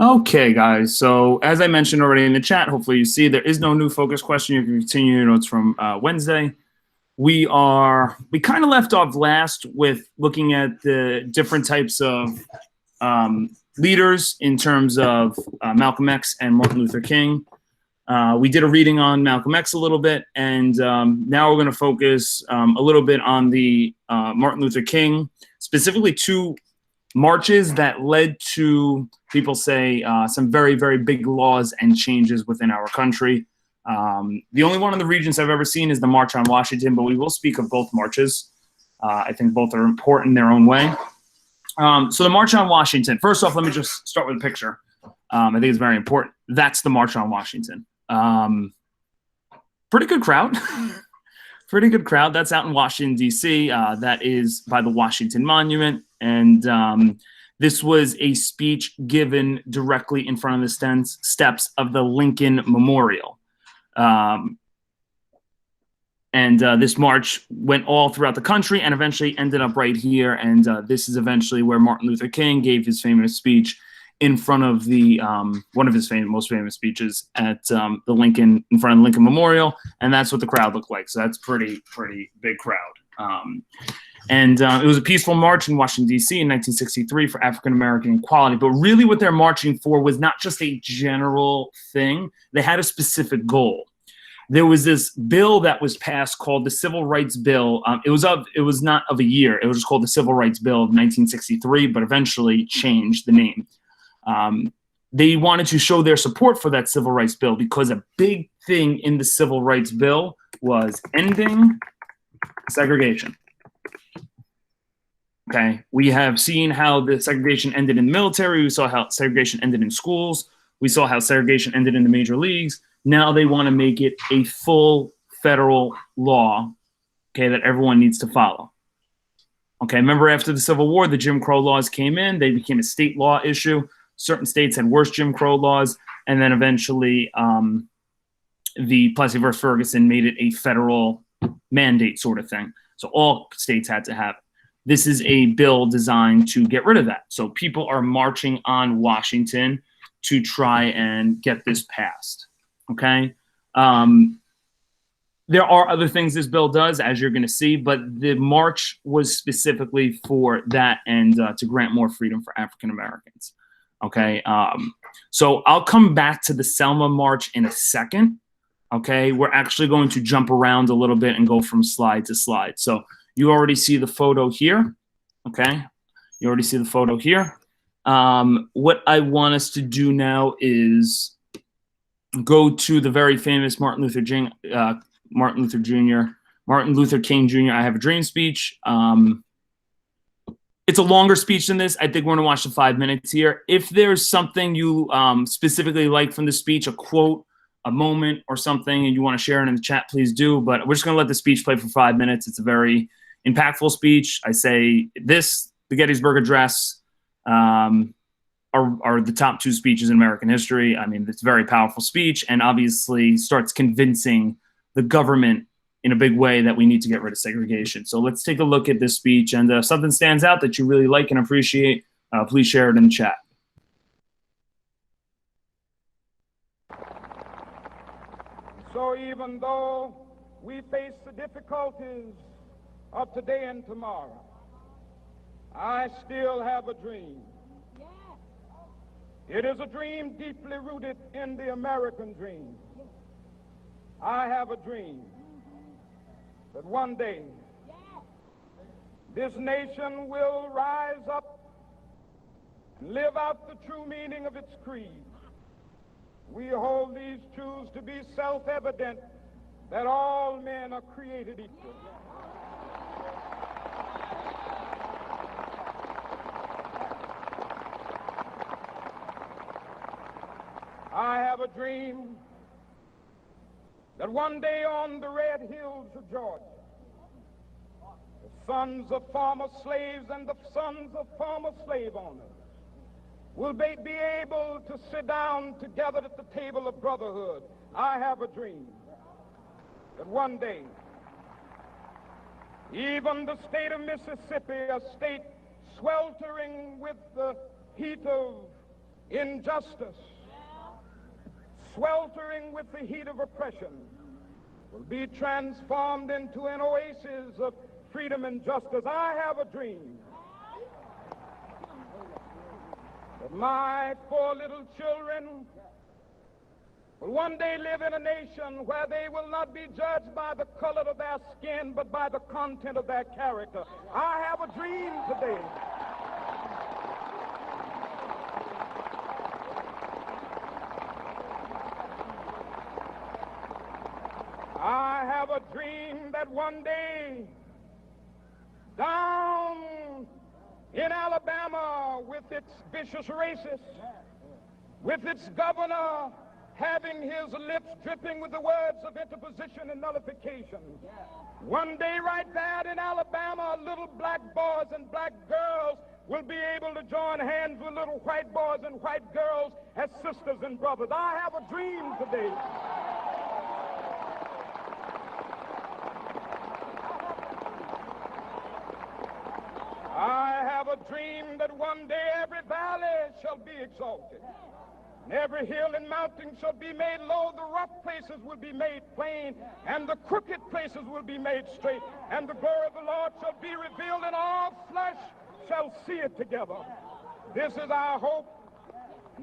Okay, guys. So as I mentioned already in the chat, hopefully you see there is no new focus question. You can continue your notes from Wednesday. We kind of left off last with looking at the different types of leaders in terms of Malcolm X and Martin Luther King. We did a reading on Malcolm X a little bit, and now we're going to focus a little bit on the Martin Luther King, specifically two marches that led to, people say, some very, very big laws and changes within our country. The only one of the regions I've ever seen is the March on Washington, but we will speak of both marches. I think both are important in their own way. So the March on Washington, first off, let me just start with a picture. I think it's very important. That's the March on Washington. Pretty good crowd. Pretty good crowd. That's out in Washington, D.C. That is by the Washington Monument. And this was a speech given directly in front of the steps of the Lincoln Memorial. This march went all throughout the country and eventually ended up right here. And this is eventually where Martin Luther King gave his famous speech in front of the one of his most famous speeches at the Lincoln, in front of the Lincoln Memorial, and that's what the crowd looked like. So that's pretty big crowd. It was a peaceful march in Washington, D.C. in 1963 for African American equality. But really, what they're marching for was not just a general thing; they had a specific goal. There was this bill that was passed called the Civil Rights Bill. It was not of a year; it was just called the Civil Rights Bill of 1963, but eventually changed the name. They wanted to show their support for that civil rights bill because a big thing in the civil rights bill was ending segregation. Okay, we have seen how the segregation ended in the military. We saw how segregation ended in schools. We saw how segregation ended in the major leagues. Now they want to make it a full federal law, okay, that everyone needs to follow. Okay, remember after the Civil War, the Jim Crow laws came in. They became a state law issue. Certain states had worse Jim Crow laws, and then eventually the Plessy versus Ferguson made it a federal mandate sort of thing. So all states had to have it. This is a bill designed to get rid of that. So people are marching on Washington to try and get this passed, okay? There are other things this bill does, as you're going to see, but the march was specifically for that and to grant more freedom for African Americans. Okay, so I'll come back to the Selma March in a second. Okay, we're actually going to jump around a little bit and go from slide to slide. So you already see the photo here. Okay, you already see the photo here. What I want us to do now is go to the very famous Martin Luther King Jr. I Have a Dream speech. It's a longer speech than this. I think we're going to watch the 5 minutes here. If there's something you specifically like from the speech, a quote, a moment, or something, and you want to share it in the chat, please do. But we're just going to let the speech play for 5 minutes. It's a very impactful speech. I say this, the Gettysburg Address, are the top two speeches in American history. I mean, it's a very powerful speech and obviously starts convincing the government in a big way that we need to get rid of segregation. So let's take a look at this speech, and if something stands out that you really like and appreciate, please share it in the chat. So even though we face the difficulties of today and tomorrow, I still have a dream. It is a dream deeply rooted in the American dream. I have a dream that one day this nation will rise up and live out the true meaning of its creed. We hold these truths to be self-evident, that all men are created equal. I have a dream that one day on the red hills of Georgia, the sons of former slaves and the sons of former slave owners will be able to sit down together at the table of brotherhood. I have a dream that one day, even the state of Mississippi, a state sweltering with the heat of injustice, sweltering with the heat of oppression, will be transformed into an oasis of freedom and justice. I have a dream that my 4 little children will one day live in a nation where they will not be judged by the color of their skin, but by the content of their character. I have a dream today. I have a dream that one day, down in Alabama, with its vicious racists, with its governor having his lips dripping with the words of interposition and nullification, one day right there in Alabama, little black boys and black girls will be able to join hands with little white boys and white girls as sisters and brothers. I have a dream today. I have a dream that one day every valley shall be exalted, and every hill and mountain shall be made low. The rough places will be made plain, and the crooked places will be made straight, and the glory of the Lord shall be revealed, and all flesh shall see it together. This is our hope.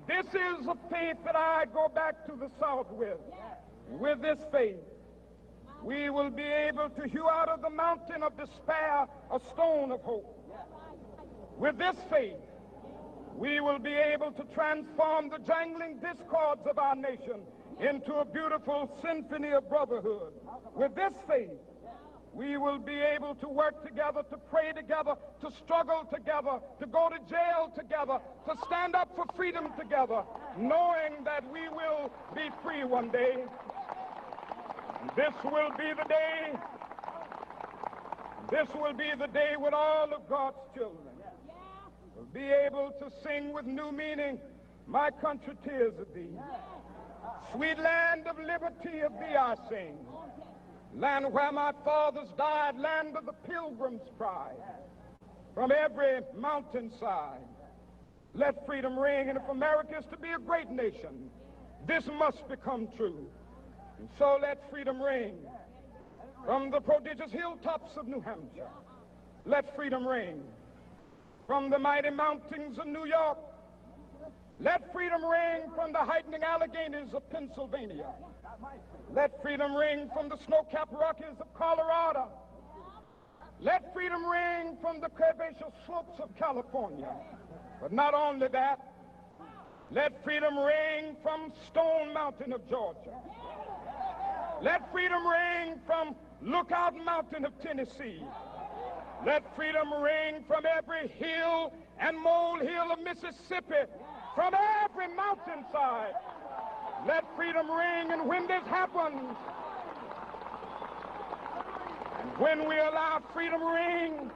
This is a faith that I go back to the South with. With this faith, we will be able to hew out of the mountain of despair a stone of hope. With this faith, we will be able to transform the jangling discords of our nation into a beautiful symphony of brotherhood. With this faith, we will be able to work together, to pray together, to struggle together, to go to jail together, to stand up for freedom together, knowing that we will be free one day. This will be the day. This will be the day when all of God's children will be able to sing with new meaning, "My country, 'tis of thee. Sweet land of liberty, of thee I sing. Land where my fathers died, land of the pilgrim's pride. From every mountainside, let freedom ring. And if America is to be a great nation, this must become true. And so let freedom ring. From the prodigious hilltops of New Hampshire, let freedom ring. From the mighty mountains of New York, let freedom ring. From the heightening Alleghanies of Pennsylvania, let freedom ring. From the snow-capped Rockies of Colorado, let freedom ring. From the curvaceous slopes of California. But not only that, let freedom ring from Stone Mountain of Georgia. Let freedom ring from Lookout Mountain of Tennessee. Let freedom ring from every hill and molehill of Mississippi, from every mountainside. Let freedom ring. And when this happens, and when we allow freedom ring,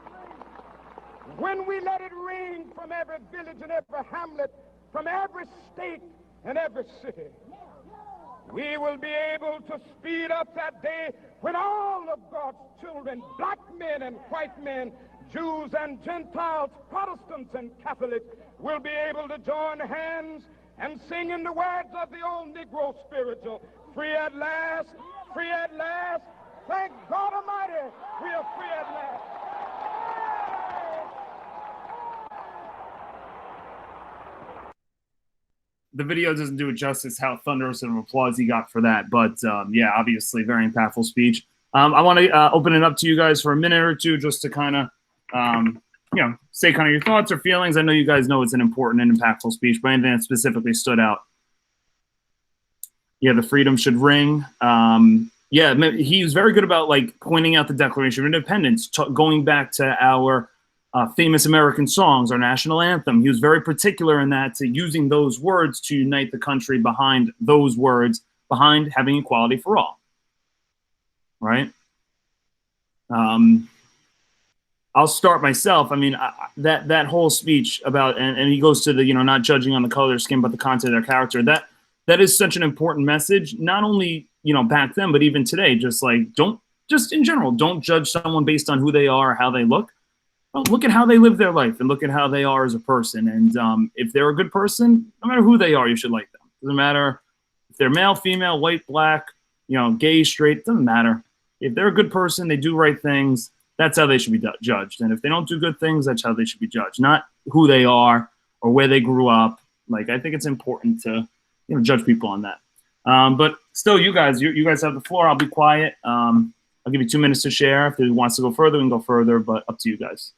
when we let it ring from every village and every hamlet, from every state and every city, we will be able to speed up that day when all of God's children, black men and white men, Jews and Gentiles, Protestants and Catholics, will be able to join hands and sing in the words of the old Negro spiritual, "Free at last, free at last. Thank God Almighty, we are free at last." The video doesn't do it justice how thunderous of applause he got for that, but yeah, obviously very impactful speech. I want to open it up to you guys for a minute or two just to kind of, say kind of your thoughts or feelings. I know you guys know it's an important and impactful speech, but anything that specifically stood out. Yeah, the freedom should ring. Yeah, he was very good about like pointing out the Declaration of Independence, going back to our famous American songs, our national anthem. He was very particular in that, to using those words to unite the country behind those words, behind having equality for all. Right? I'll start myself. I mean, that whole speech about, and he goes to the, not judging on the color of their skin, but the content of their character. That is such an important message, not only, back then, but even today. Just like, just in general, don't judge someone based on who they are or how they look. well, look at how they live their life and look at how they are as a person. And if they're a good person, no matter who they are, you should like them. Doesn't matter if they're male, female, white, black, gay, straight, doesn't matter. If they're a good person, they do right things, that's how they should be judged. And if they don't do good things, that's how they should be judged, not who they are or where they grew up. Like, I think it's important to, judge people on that. But still, you guys have the floor. I'll be quiet. I'll give you 2 minutes to share. If anyone wants to go further, we can go further, but up to you guys.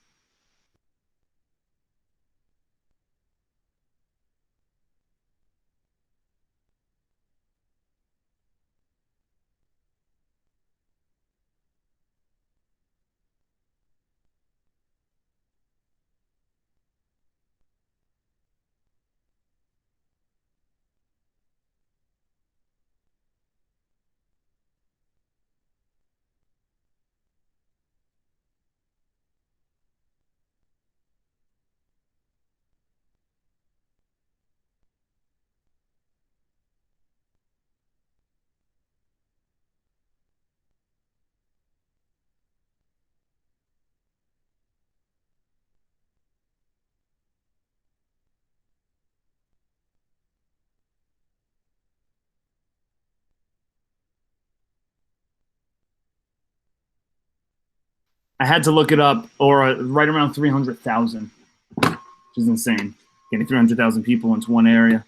I had to look it up, or right around 300,000, which is insane. Getting 300,000 people into one area.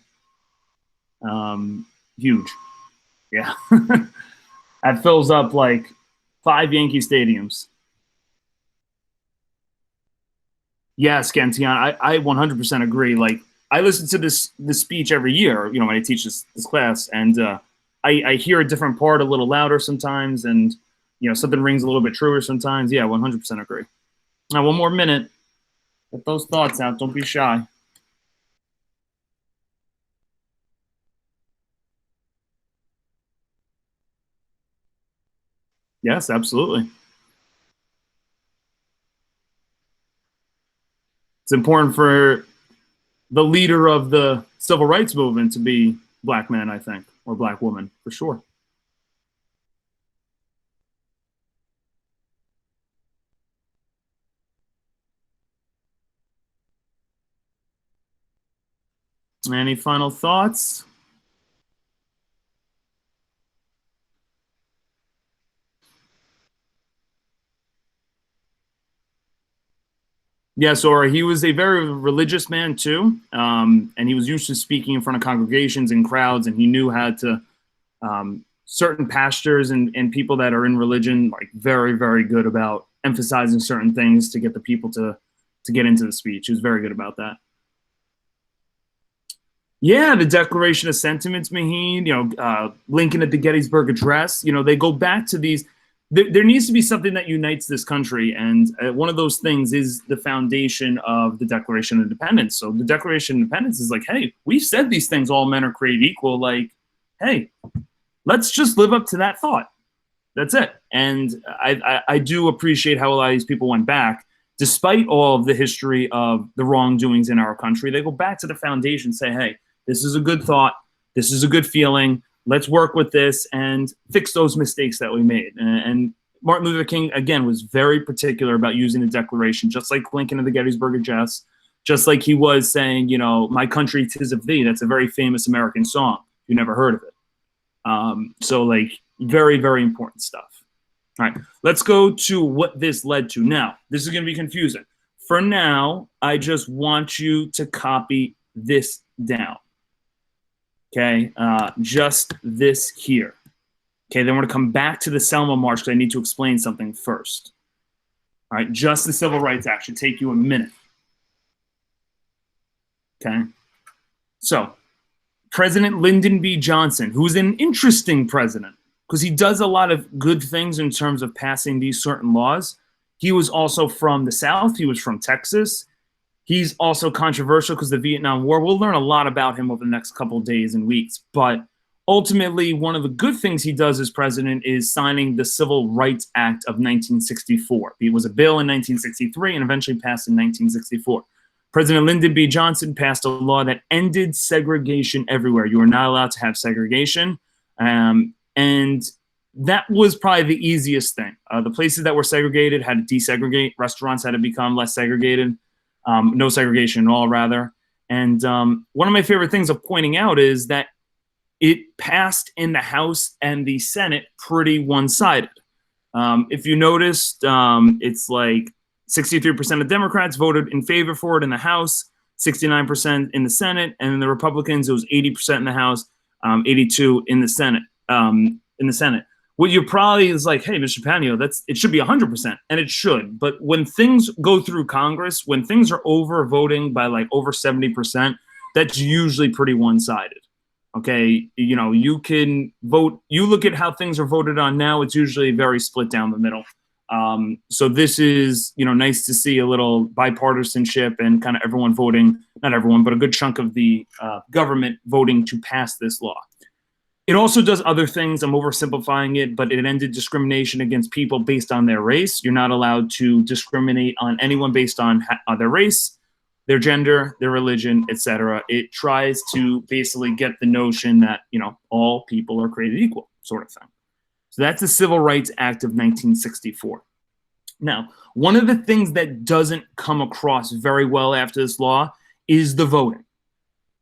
Huge. Yeah. That fills up like 5 Yankee stadiums. Yes, Gentian, I 100% agree. Like, I listen to this speech every year, when I teach this class, and I hear a different part a little louder sometimes, and something rings a little bit truer sometimes. Yeah, 100% agree. Now, 1 more minute. Get those thoughts out. Don't be shy. Yes, absolutely. It's important for the leader of the civil rights movement to be black man, I think, or black woman, for sure. Any final thoughts? Yes, or he was a very religious man too, and he was used to speaking in front of congregations and crowds, and he knew how to certain pastors and people that are in religion, like, very, very good about emphasizing certain things to get the people to get into the speech. He was very good about that. Yeah, the Declaration of Sentiments, Maheen, Lincoln at the Gettysburg Address, they go back to these. There needs to be something that unites this country, and one of those things is the foundation of the Declaration of Independence. So the Declaration of Independence is like, hey, we've said these things, all men are created equal. Like, hey, let's just live up to that thought. That's it. And I do appreciate how a lot of these people went back. Despite all of the history of the wrongdoings in our country, they go back to the foundation and say, hey, this is a good thought. This is a good feeling. Let's work with this and fix those mistakes that we made. And Martin Luther King, again, was very particular about using the Declaration, just like Lincoln at the Gettysburg Address, just like he was saying, my country, 'tis of thee. That's a very famous American song. You never heard of it. So, like, very, very important stuff. All right, let's go to what this led to. Now, this is going to be confusing. For now, I just want you to copy this down. Okay, just this here. Okay, then we're going to come back to the Selma March because I need to explain something first. All right, just the Civil Rights Act should take you a minute. Okay, so President Lyndon B. Johnson, who's an interesting president because he does a lot of good things in terms of passing these certain laws. He was also from the South. He was from Texas. He's also controversial because of the Vietnam War. We'll learn a lot about him over the next couple of days and weeks. But ultimately, one of the good things he does as president is signing the Civil Rights Act of 1964. It was a bill in 1963 and eventually passed in 1964. President Lyndon B. Johnson passed a law that ended segregation everywhere. You are not allowed to have segregation. And that was probably the easiest thing. The places that were segregated had to desegregate. Restaurants had to become less segregated. No segregation at all, rather. And one of my favorite things of pointing out is that it passed in the House and the Senate pretty one-sided. If you noticed, it's like 63% of Democrats voted in favor for it in the House, 69% in the Senate, and in the Republicans, it was 80% in the House, 82 in the Senate. What you probably is like, hey, Mr. Panio, it should be 100%, and it should. But when things go through Congress, when things are over voting by like over 70%, that's usually pretty one-sided. Okay, you can vote. You look at how things are voted on now; it's usually very split down the middle. So this is, nice to see a little bipartisanship and kind of everyone voting, not everyone, but a good chunk of the government voting to pass this law. It also does other things. I'm oversimplifying it, but it ended discrimination against people based on their race. You're not allowed to discriminate on anyone based on their race, their gender, their religion, etc. It tries to basically get the notion that, all people are created equal, sort of thing. So that's the Civil Rights Act of 1964. Now, one of the things that doesn't come across very well after this law is the voting.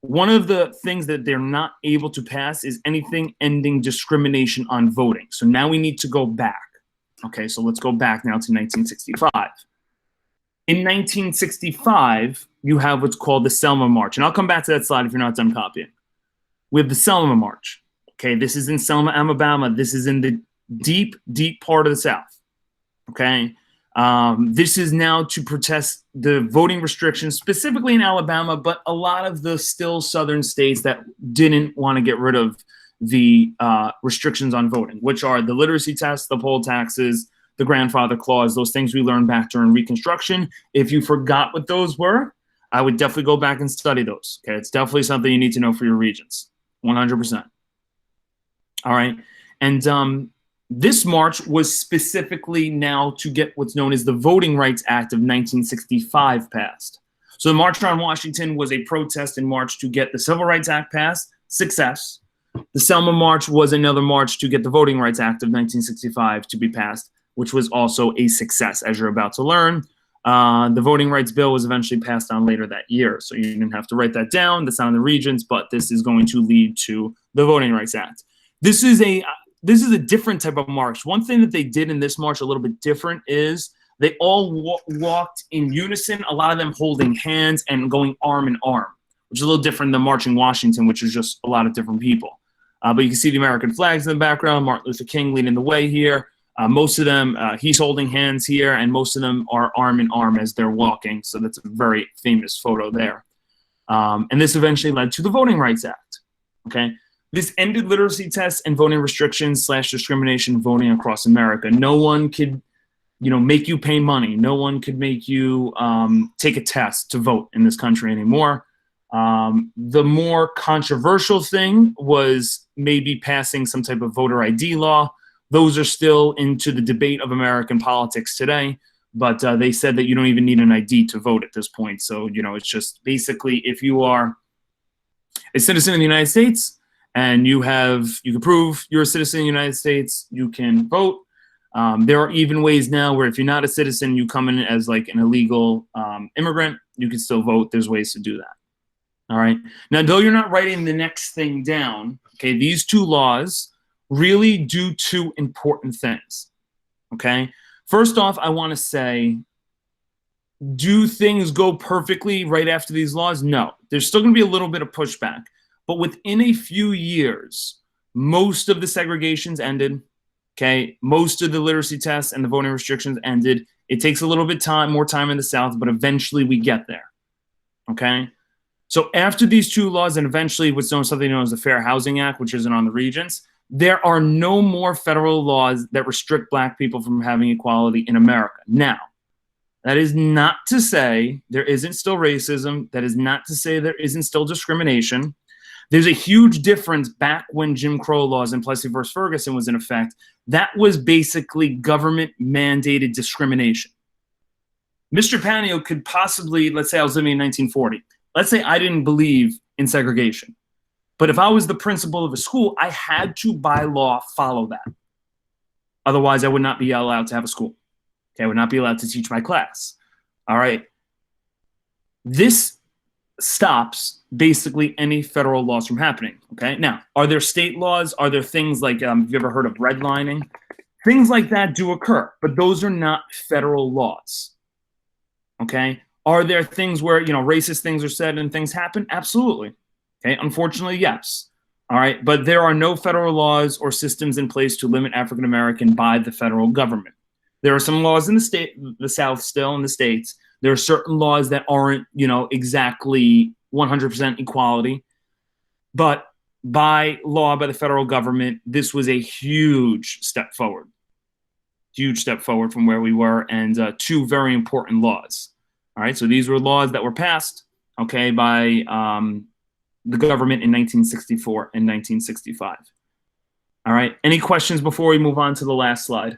One of the things that they're not able to pass is anything ending discrimination on voting. So now we need to go back. Okay, so let's go back now to 1965. In 1965, you have what's called the Selma March. And I'll come back to that slide if you're not done copying. We have the Selma March. Okay, this is in Selma, Alabama. This is in the deep, deep part of the South. Okay, this is now to protest the voting restrictions, specifically in Alabama, but a lot of the still southern states that didn't want to get rid of the restrictions on voting, which are the literacy test, the poll taxes, the grandfather clause, those things we learned back during Reconstruction. If you forgot what those were, I would definitely go back and study those. Okay, it's definitely something you need to know for your regions, 100%. All right, and this march was specifically now to get what's known as the Voting Rights Act of 1965 passed. So the March on Washington was a protest and march to get the Civil Rights Act passed, success. The Selma March was another march to get the Voting Rights Act of 1965 to be passed, which was also a success, as you're about to learn. The Voting Rights Bill was eventually passed on later that year, so you didn't have to write that down. That's not in the regions, but this is going to lead to the Voting Rights Act. This is a different type of march. One thing that they did in this march a little bit different is they all walked in unison, a lot of them holding hands and going arm in arm, which is a little different than Marching Washington, which is just a lot of different people. But you can see the American flags in the background, Martin Luther King leading the way here. Most of them, he's holding hands here, and most of them are arm in arm as they're walking. So that's a very famous photo there. And this eventually led to the Voting Rights Act. Okay. This ended literacy tests and voting restrictions / discrimination voting across America. No one could, make you pay money. No one could make you take a test to vote in this country anymore. The more controversial thing was maybe passing some type of voter ID law. Those are still into the debate of American politics today, but they said that you don't even need an ID to vote at this point. So, it's just basically if you are a citizen in the United States, and you can prove you're a citizen of the United States, you can vote. There are even ways now where if you're not a citizen, you come in as like an illegal immigrant, you can still vote. There's ways to do that. All right. Now, though you're not writing the next thing down, okay, these two laws really do two important things. Okay. First off, I want to say, do things go perfectly right after these laws? No. There's still going to be a little bit of pushback. But within a few years, most of the segregations ended, okay? Most of the literacy tests and the voting restrictions ended. It takes a little bit more time in the South, but eventually we get there, okay? So after these two laws and eventually what's known something known as the Fair Housing Act, which isn't on the regions, there are no more federal laws that restrict Black people from having equality in America. Now, that is not to say there isn't still racism. That is not to say there isn't still discrimination. There's a huge difference back when Jim Crow laws and Plessy v. Ferguson was in effect. That was basically government-mandated discrimination. Mr. Panio could possibly, let's say I was living in 1940. Let's say I didn't believe in segregation. But if I was the principal of a school, I had to, by law, follow that. Otherwise, I would not be allowed to have a school. Okay, I would not be allowed to teach my class. All right. This stops basically any federal laws from happening. Okay. Now, are there state laws? Are there things like, have you ever heard of redlining? Things like that do occur, but those are not federal laws. Okay. Are there things where, racist things are said and things happen? Absolutely. Okay. Unfortunately, yes. All right. But there are no federal laws or systems in place to limit African American by the federal government. There are some laws in the South still in the States. There are certain laws that aren't, exactly 100% equality. But by law, by the federal government, this was a huge step forward. Huge step forward from where we were, and two very important laws. All right, so these were laws that were passed, okay, by the government in 1964 and 1965. All right, any questions before we move on to the last slide?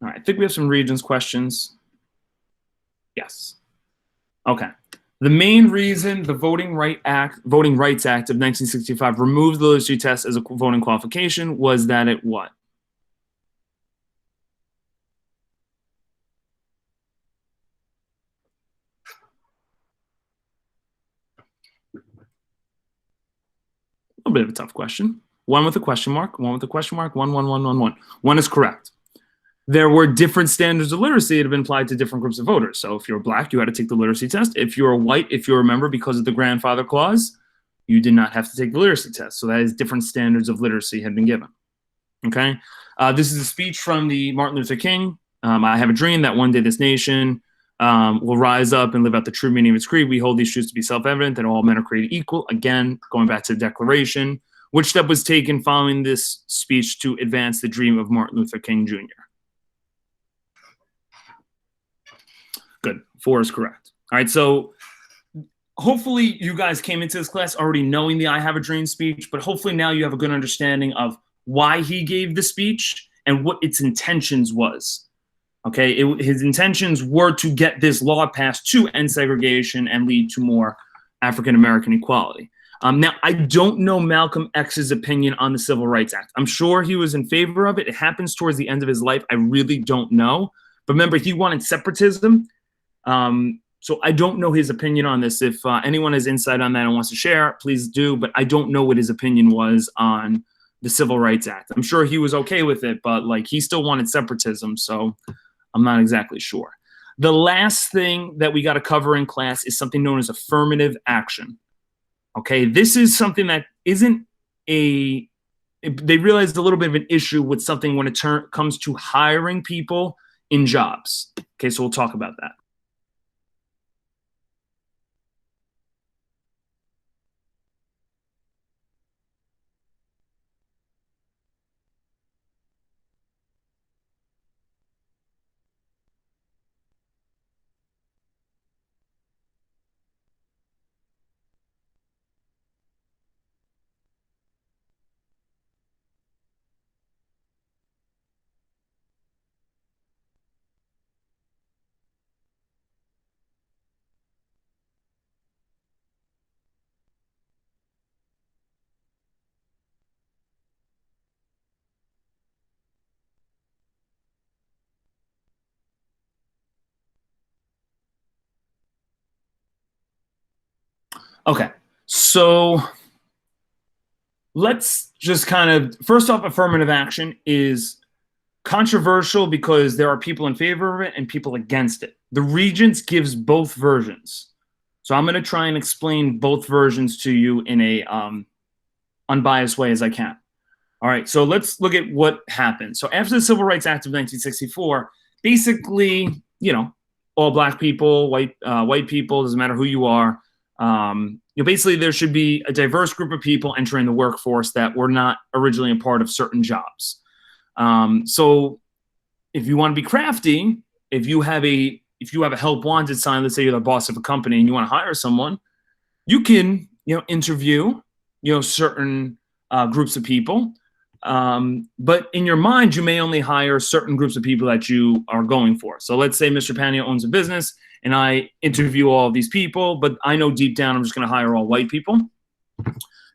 All right, I think we have some Regents questions. Yes. Okay. The main reason the Voting Rights Act of 1965 removed the literacy test as a voting qualification was that it what? A little bit of a tough question. One with a question mark, one with a question mark, one. One is correct. There were different standards of literacy that have been applied to different groups of voters. So if you're black, you had to take the literacy test. If you're white, if you remember, because of the grandfather clause, you did not have to take the literacy test. So that is different standards of literacy had been given. Okay. This is a speech from the Martin Luther King. I have a dream that one day this nation will rise up and live out the true meaning of its creed. We hold these truths to be self-evident, that all men are created equal. Again, going back to the Declaration. Which step was taken following this speech to advance the dream of Martin Luther King Jr.? Good. 4 is correct. All right. So hopefully you guys came into this class already knowing the I Have a Dream speech, but hopefully now you have a good understanding of why he gave the speech and what its intentions was. Okay. His intentions were to get this law passed to end segregation and lead to more African-American equality. Now, I don't know Malcolm X's opinion on the Civil Rights Act. I'm sure he was in favor of it. It happens towards the end of his life. I really don't know. But remember, he wanted separatism. So I don't know his opinion on this. If anyone has insight on that and wants to share, please do. But I don't know what his opinion was on the Civil Rights Act. I'm sure he was okay with it, but he still wanted separatism. So I'm not exactly sure. The last thing that we got to cover in class is something known as affirmative action. Okay, this is something that isn't they realized a little bit of an issue with something when it comes to hiring people in jobs. Okay, so we'll talk about that. Okay, so let's just kind of, first off, affirmative action is controversial because there are people in favor of it and people against it. The Regents gives both versions. So I'm going to try and explain both versions to you in a unbiased way as I can. All right, so let's look at what happened. So after the Civil Rights Act of 1964, basically, all black people, white people, doesn't matter who you are, basically there should be a diverse group of people entering the workforce that were not originally a part of certain jobs. So if you want to be crafty, if you have a help wanted sign, let's say you're the boss of a company and you want to hire someone, you can, interview, certain groups of people. But in your mind, you may only hire certain groups of people that you are going for. So let's say Mr. Panio owns a business and I interview all of these people, but I know deep down I'm just going to hire all white people.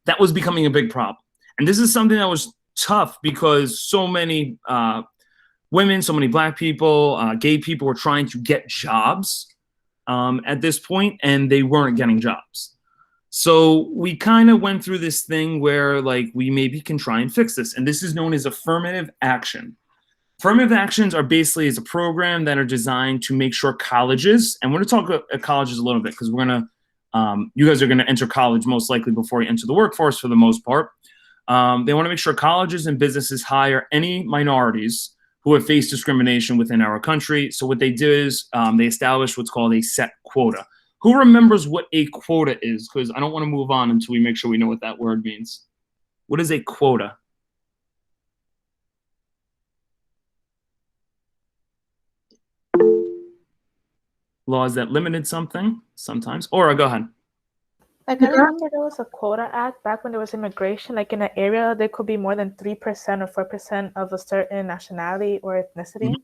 that was becoming a big problem. And this is something that was tough because so many women, so many Black people, gay people were trying to get jobs at this point, and they weren't getting jobs. So we kind of went through this thing where like we maybe can try and fix this. And this is known as affirmative action. Affirmative actions are basically is a program that are designed to make sure colleges, and we're going to talk about colleges a little bit because we're going to, you guys are going to enter college most likely before you enter the workforce for the most part. They want to make sure colleges and businesses hire any minorities who have faced discrimination within our country. So what they do is they establish what's called a set quota. Who remembers what a quota is? Because I don't want to move on until we make sure we know what that word means. What is a quota? Laws that limited something sometimes. Or go ahead. Like, I remember there was a quota act back when there was immigration. Like, in an area, there could be more than 3% or 4% of a certain nationality or ethnicity. Mm-hmm.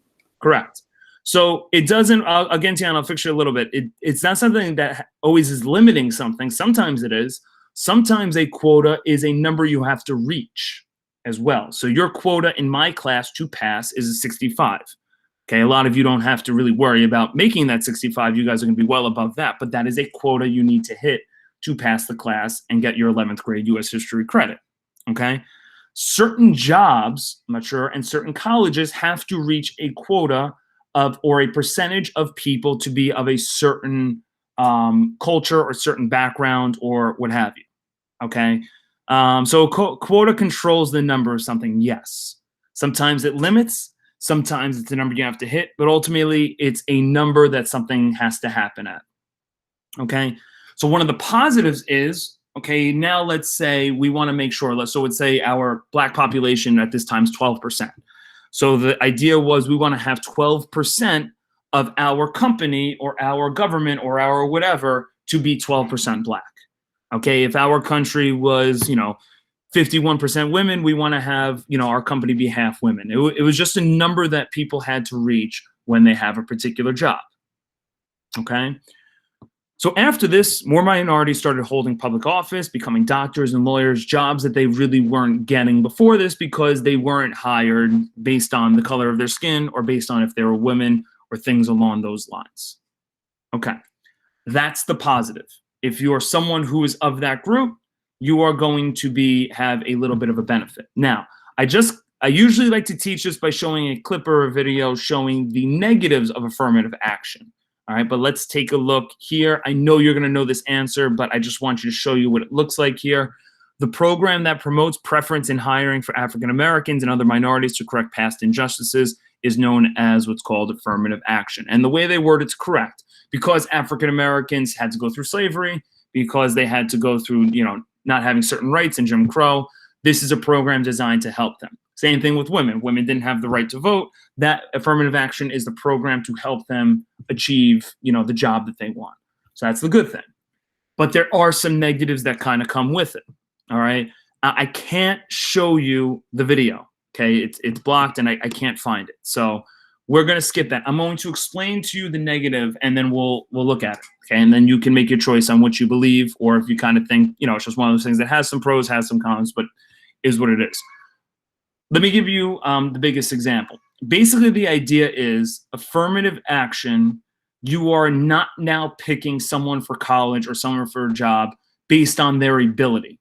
Correct. So it doesn't, again, Tiana, I'll fix you a little bit. It's not something that always is limiting something. Sometimes it is. Sometimes a quota is a number you have to reach as well. So your quota in my class to pass is a 65. Okay, a lot of you don't have to really worry about making that 65. You guys are going to be well above that. But that is a quota you need to hit to pass the class and get your 11th grade U.S. history credit. Okay? Certain jobs, I'm not sure, and certain colleges have to reach a quota of or a percentage of people to be of a certain culture or certain background or what have you. Okay? So quota controls the number of something, yes. Sometimes it limits. Sometimes it's a number you have to hit. But ultimately, it's a number that something has to happen at. Okay? So one of the positives is, okay, now let's say we want to make sure, so let's say our Black population at this time is 12%. So the idea was we want to have 12% of our company or our government or our whatever to be 12% Black. Okay, if our country was, 51% women, we want to have, our company be half women. It was just a number that people had to reach when they have a particular job. Okay. So after this, more minorities started holding public office, becoming doctors and lawyers, jobs that they really weren't getting before this because they weren't hired based on the color of their skin or based on if they were women or things along those lines. Okay, that's the positive. If you're someone who is of that group, you are going to have a little bit of a benefit. Now, I usually like to teach this by showing a clip or a video showing the negatives of affirmative action. All right, but let's take a look here. I know you're going to know this answer, but I just want you to show you what it looks like here. The program that promotes preference in hiring for African Americans and other minorities to correct past injustices is known as what's called affirmative action. And the way they word it's correct, because African Americans had to go through slavery, because they had to go through, not having certain rights in Jim Crow, this is a program designed to help them. Same thing with women. Women didn't have the right to vote. That affirmative action is the program to help them achieve, the job that they want. So that's the good thing. But there are some negatives that kind of come with it. All right. I can't show you the video. Okay. It's blocked and I can't find it. So we're going to skip that. I'm going to explain to you the negative and then we'll look at it. Okay. And then you can make your choice on what you believe, or if you kind of think, it's just one of those things that has some pros, has some cons, but is what it is. Let me give you the biggest example. Basically, the idea is affirmative action. You are not now picking someone for college or someone for a job based on their ability.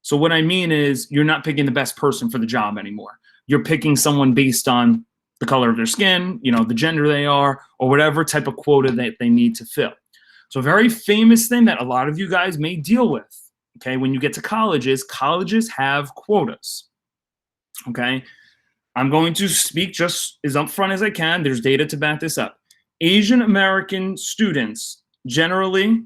So what I mean is you're not picking the best person for the job anymore. You're picking someone based on the color of their skin, the gender they are, or whatever type of quota that they need to fill. So a very famous thing that a lot of you guys may deal with, okay, when you get to colleges have quotas. Okay, I'm going to speak just as upfront as I can. There's data to back this up. Asian American students generally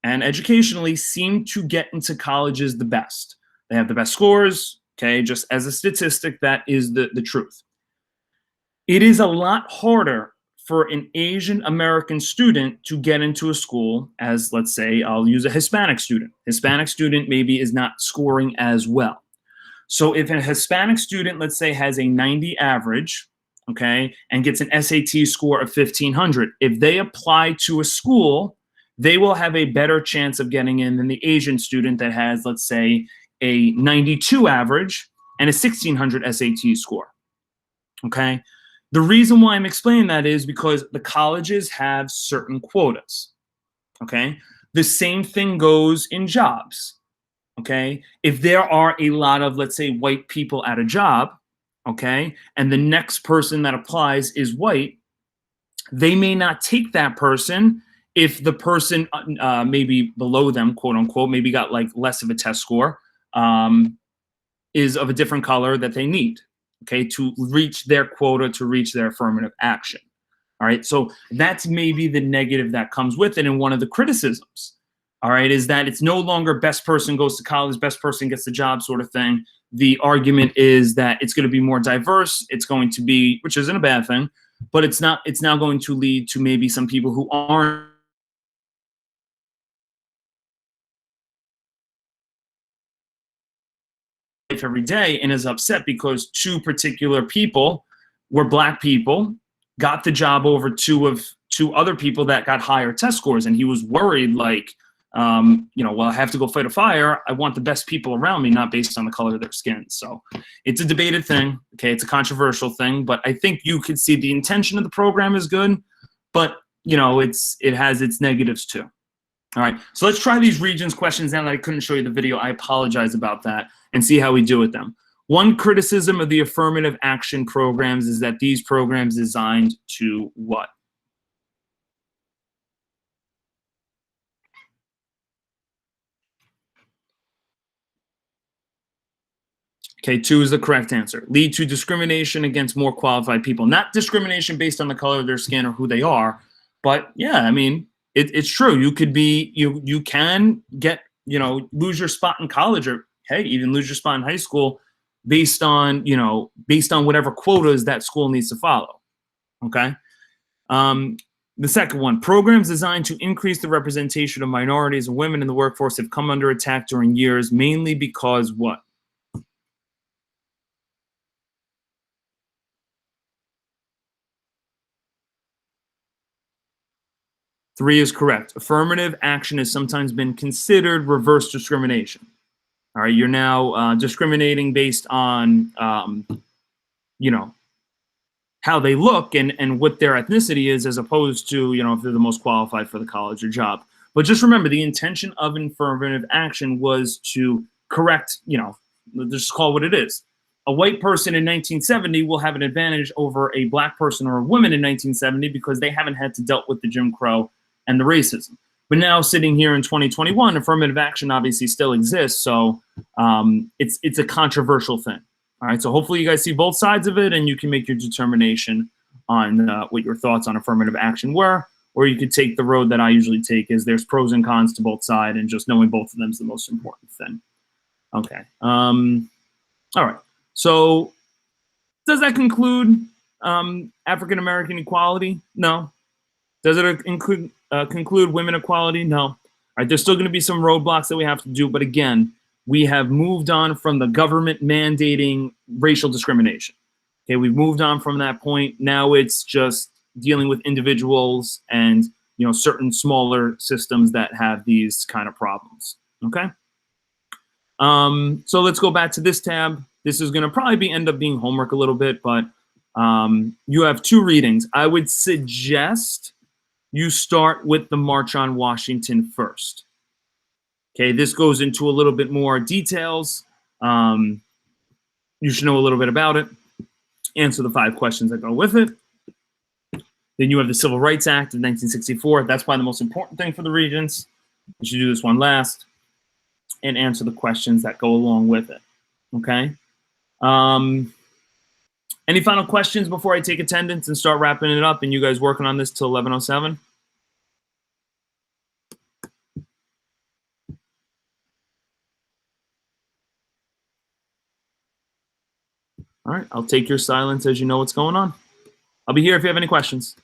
and educationally seem to get into colleges the best. They have the best scores, okay, just as a statistic, that is the truth. It is a lot harder for an Asian American student to get into a school as, let's say, I'll use a Hispanic student. Hispanic student maybe is not scoring as well. So if a Hispanic student, let's say, has a 90 average, okay, and gets an SAT score of 1,500, if they apply to a school, they will have a better chance of getting in than the Asian student that has, let's say, a 92 average, and a 1600 SAT score. Okay? The reason why I'm explaining that is because the colleges have certain quotas. Okay? The same thing goes in jobs. Okay? If there are a lot of, let's say, white people at a job, okay, and the next person that applies is white, they may not take that person if the person maybe below them, quote unquote, maybe got like less of a test score, is of a different color that they need, okay, to reach their quota, to reach their affirmative action. All right, so that's maybe the negative that comes with it. And one of the criticisms, all right, is that it's no longer best person goes to college, best person gets the job sort of thing. The argument is that it's going to be more diverse. It's going to be, which isn't a bad thing, but it's not. It's now going to lead to maybe some people who aren't every day and is upset because two particular people were black people, got the job over two other people that got higher test scores, and he was worried, like, well, I have to go fight a fire. I want the best people around me, not based on the color of their skin. So it's a debated thing. Okay, it's a controversial thing, but I think you could see the intention of the program is good, but it has its negatives too. All right, so let's try these regions questions now that I couldn't show you the video. I apologize about that, and see how we do with them. One criticism of the affirmative action programs is that these programs designed to what? Okay, 2 is the correct answer. Lead to discrimination against more qualified people. Not discrimination based on the color of their skin or who they are, but yeah, I mean, it's true. You could be, you can get, lose your spot in college, or hey, even lose your spot in high school based on whatever quotas that school needs to follow. Okay. The second one, programs designed to increase the representation of minorities and women in the workforce have come under attack during years, mainly because what? Three is correct. Affirmative action has sometimes been considered reverse discrimination. All right, you're now discriminating based on, how they look and what their ethnicity is, as opposed to, if they're the most qualified for the college or job. But just remember, the intention of affirmative action was to correct, just call it what it is. A white person in 1970 will have an advantage over a black person or a woman in 1970 because they haven't had to deal with the Jim Crow and the racism. But now, sitting here in 2021, affirmative action obviously still exists, so it's a controversial thing. All right, so hopefully you guys see both sides of it, and you can make your determination on what your thoughts on affirmative action were, or you could take the road that I usually take, is there's pros and cons to both sides, and just knowing both of them is the most important thing. Okay. All right. So does that conclude African American equality? No. Does it conclude women equality? No. All right, there's still going to be some roadblocks that we have to do, but again, we have moved on from the government mandating racial discrimination. Okay, we've moved on from that point. Now it's just dealing with individuals and certain smaller systems that have these kind of problems. Okay. So let's go back to this tab. This is going to probably end up being homework a little bit, but you have 2 readings. I would suggest you start with the March on Washington first. Okay, this goes into a little bit more details. You should know a little bit about it. Answer the 5 questions that go with it. Then you have the Civil Rights Act of 1964. That's probably the most important thing for the Regents. You should do this one last. And answer the questions that go along with it. Okay? Any final questions before I take attendance and start wrapping it up and you guys working on this till 11:07? All right, I'll take your silence as you know what's going on. I'll be here if you have any questions.